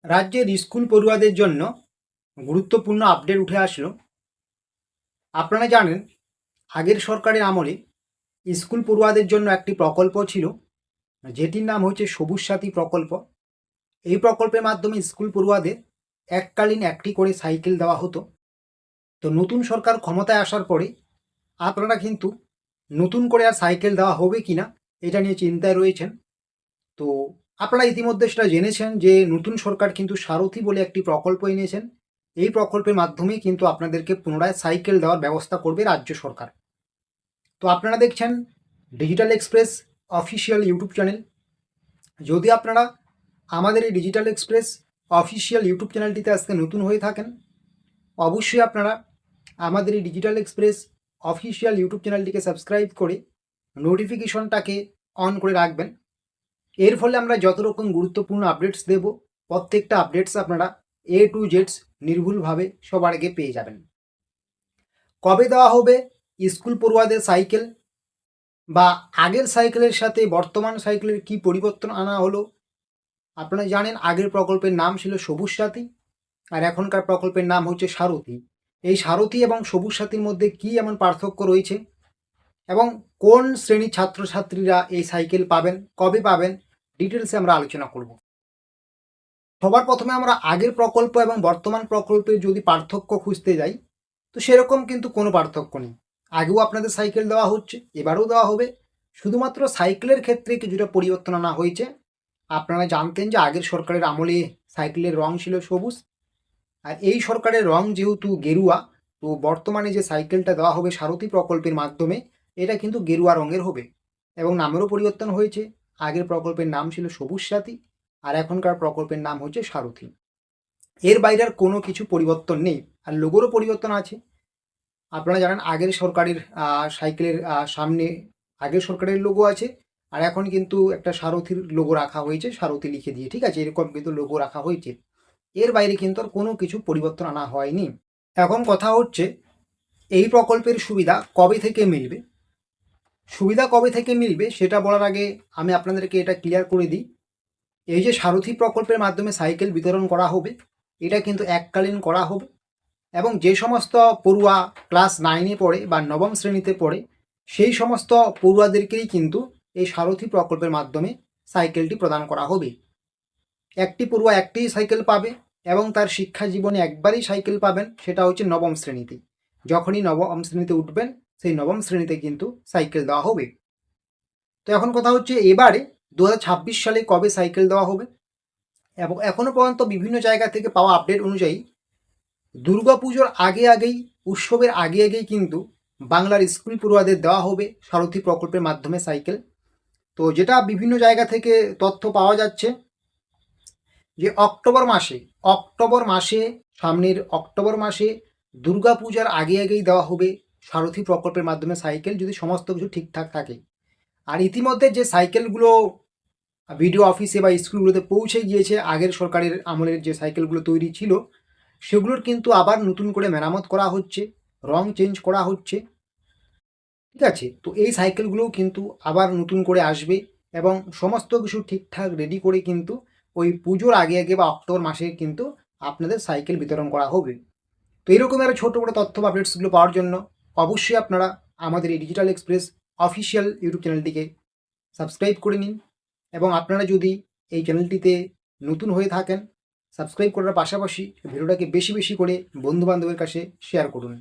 রাজ্যের স্কুল পড়ুয়াদের জন্য গুরুত্বপূর্ণ আপডেট উঠে আসলো। আপনারা জানেন, আগের সরকারের আমলে স্কুল পড়ুয়াদের জন্য একটি প্রকল্প ছিল, যেটির নাম হচ্ছে সবুজ সাথী প্রকল্প। এই প্রকল্পের মাধ্যমে স্কুল পড়ুয়াদের এককালীন একটি করে সাইকেল দেওয়া হতো। তো নতুন সরকার ক্ষমতায় আসার পরে আপনারা কিন্তু নতুন করে আর সাইকেল দেওয়া হবে কিনা এটা নিয়ে চিন্তায় রয়েছেন। তো আপনারা ইতিমধ্যে সেটা জেনেছেন যে নতুন সরকার কিন্তু সারথি বলে একটি প্রকল্প এনেছেন। এই প্রকল্পের মাধ্যমে কিন্তু আপনাদেরকে পুনরায় সাইকেল দেওয়ার ব্যবস্থা করবে রাজ্য সরকার। তো আপনারা দেখছেন digital express official YouTube channel. যদি আপনারা আমাদের এই ডিজিটাল এক্সপ্রেস অফিসিয়াল ইউটিউব চ্যানেলটিতে আজকে নতুন হয়ে থাকেন, অবশ্যই আপনারা আমাদের এই ডিজিটাল এক্সপ্রেস অফিসিয়াল ইউটিউব চ্যানেলটিকে সাবস্ক্রাইব করে নোটিফিকেশনটাকে অন করে রাখবেন। এর ফলে আমরা যত রকম গুরুত্বপূর্ণ আপডেটস দেব, প্রত্যেকটা আপডেটস আপনারা A to Z নির্ভুলভাবে সবার আগে পেয়ে যাবেন। কবে দেওয়া হবে স্কুল পড়ুয়াদের সাইকেল, বা আগের সাইকেলের সাথে বর্তমান সাইকেলের কি পরিবর্তন আনা হলো? আপনারা জানেন আগের প্রকল্পের নাম ছিল সবুজ সাথী, আর এখনকার প্রকল্পের নাম হচ্ছে সারথি। এই সারথি এবং সবুজ সাথীর মধ্যে কি এমন পার্থক্য রয়েছে, এবং কোন শ্রেণীর ছাত্রছাত্রীরা এই সাইকেল পাবেন, কবে পাবেন, ডিটেলসে আমরা আলোচনা করব। সবার প্রথমে আমরা আগের প্রকল্প এবং বর্তমান প্রকল্পের যদি পার্থক্য খুঁজতে যাই, তো সেরকম কিন্তু কোনো পার্থক্য নেই। আগেও আপনাদের সাইকেল দেওয়া হচ্ছে, এবারেও দেওয়া হবে। শুধুমাত্র সাইকেলের ক্ষেত্রে কিছুটা পরিবর্তন আনা হয়েছে। আপনারা জানতেন যে আগের সরকারের আমলে সাইকেলের রং ছিল সবুজ, আর এই সরকারের রং যেহেতু গেরুয়া, তো বর্তমানে যে সাইকেলটা দেওয়া হবে সারথি প্রকল্পের মাধ্যমে, এটা কিন্তু গেরুয়া রঙের হবে। এবং নামেরও পরিবর্তন হয়েছে। আগের প্রকল্পের নাম ছিল সবুজ সাথী, আর এখনকার প্রকল্পের নাম হচ্ছে সারথি। এর বাইরে আর কোনো কিছু পরিবর্তন নেই। আর লোগোরও পরিবর্তন আছে। আপনারা জানেন আগের সরকারের সাইকেলের সামনে আগের সরকারের লোগো আছে, আর এখন কিন্তু একটা সারথির লোগো রাখা হয়েছে, সারথি লিখে দিয়ে, ঠিক আছে, এরকম কিন্তু লোগো রাখা হয়েছে। এর বাইরে কিন্তু আর কোনো কিছু পরিবর্তন আনা হয়নি। এখন কথা হচ্ছে এই প্রকল্পের সুবিধা কবে থেকে মিলবে। সুবিধা কবে থেকে মিলবে সেটা বলার আগে আমি আপনাদেরকে এটা ক্লিয়ার করে দিই। এই যে সারথি প্রকল্পের মাধ্যমে সাইকেল বিতরণ করা হবে, এটা কিন্তু এককালীন করা হবে, এবং যে সমস্ত পড়ুয়া ক্লাস 9-এ পড়ে বা নবম শ্রেণীতে পড়ে, সেই সমস্ত পড়ুয়াদেরকেই কিন্তু এই সারথি প্রকল্পের মাধ্যমে সাইকেলটি প্রদান করা হবে। একটি পড়ুয়া একটি সাইকেল পাবে, এবং তার শিক্ষা জীবনে একবারই সাইকেল পাবেন, সেটা হচ্ছে নবম শ্রেণীতে। যখনই নবম শ্রেণীতে উঠবেন, সেই নবম শ্রেণীতে কিন্তু সাইকেল দেওয়া হবে। তো এখন কথা হচ্ছে এবারে 2026 সালে কবে সাইকেল দেওয়া হবে। এবং এখনও পর্যন্ত বিভিন্ন জায়গা থেকে পাওয়া আপডেট অনুযায়ী দুর্গাপুজোর আগেই, উৎসবের আগেই কিন্তু বাংলার স্কুল পড়ুয়াদের দেওয়া হবে সারথি প্রকল্পের মাধ্যমে সাইকেল। তো যেটা বিভিন্ন জায়গা থেকে তথ্য পাওয়া যাচ্ছে যে সামনের অক্টোবর মাসে দুর্গাপূজার আগেই দেওয়া হবে সারথি প্রকল্পের মাধ্যমে সাইকেল, যদি সমস্ত কিছু ঠিকঠাক থাকে। আর ইতিমধ্যে যে সাইকেলগুলো বিডিও অফিসে বা স্কুলগুলোতে পৌঁছে গিয়েছে, আগের সরকারের আমলের যে সাইকেলগুলো তৈরি ছিল, সেগুলোর কিন্তু আবার নতুন করে মেরামত করা হচ্ছে, রং চেঞ্জ করা হচ্ছে, ঠিক আছে। তো এই সাইকেলগুলোও কিন্তু আবার নতুন করে আসবে, এবং সমস্ত কিছু ঠিকঠাক রেডি করে কিন্তু ওই পুজোর আগে বা অক্টোবর মাসে কিন্তু আপনাদের সাইকেল বিতরণ করা হবে। তো এইরকম আরও ছোটো বড়ো তথ্য বা আপডেটসগুলো পাওয়ার জন্য অবশ্যই আপনারা আমাদের এই ডিজিটাল এক্সপ্রেস অফিসিয়াল ইউটিউব চ্যানেলটিকে সাবস্ক্রাইব করে নিন। এবং আপনারা যদি এই চ্যানেলটিতে নতুন হয়ে থাকেন, সাবস্ক্রাইব করার পাশাপাশি ভিডিওটাকে বেশি করে বন্ধুবান্ধবের কাছে শেয়ার করুন।